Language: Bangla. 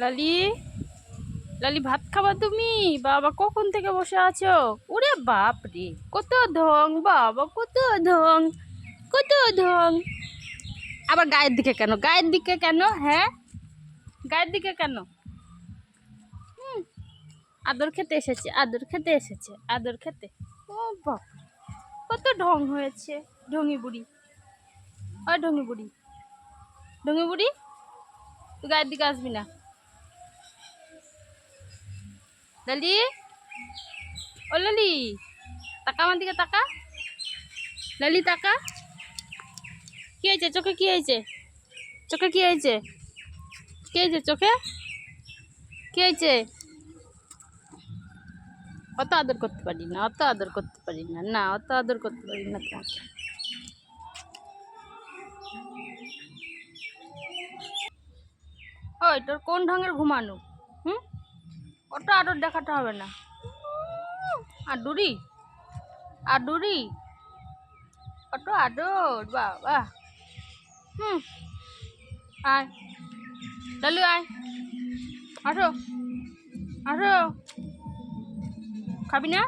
লালি, লালি ভাত খাবা তুমি? বাবা কখন থেকে বসে আছো? ওরে বাপ রে, কত ঢং বাবা, কত ঢং, কত ঢং। আবার গায়ের দিকে কেন, গায়ের দিকে কেন? হ্যাঁ, গায়ের দিকে কেন? আদর খেতে এসেছে, আদর খেতে এসেছে, আদর খেতে। ও বাপ, কত ঢং হয়েছে। ঢঙি বুড়ি, ও ঢঙি বুড়ি, ঢঙি বুড়ি, তুই গায়ের দিকে আসবি না। লালি, ও লালি, তাকা আমার দিকে, তাকা। লালি তাকা। কি হয়েছে চোখে, কি হয়েছে চোখে, কি হয়েছে, কি হয়েছে চোখে, কি হয়েছে? অত আদর করতে পারি না, অত আদর করতে পারি না, না অত আদর করতে পারি না তোমাকে। ওই তোর কোন ঢঙের ঘুমানো? হুম, অত আদর দেখাতে হবে না। আদুরি, আদুরি, অত আদর বাবা। হুম, আয় লালু, আয়, আসো, আসো। খাবি না?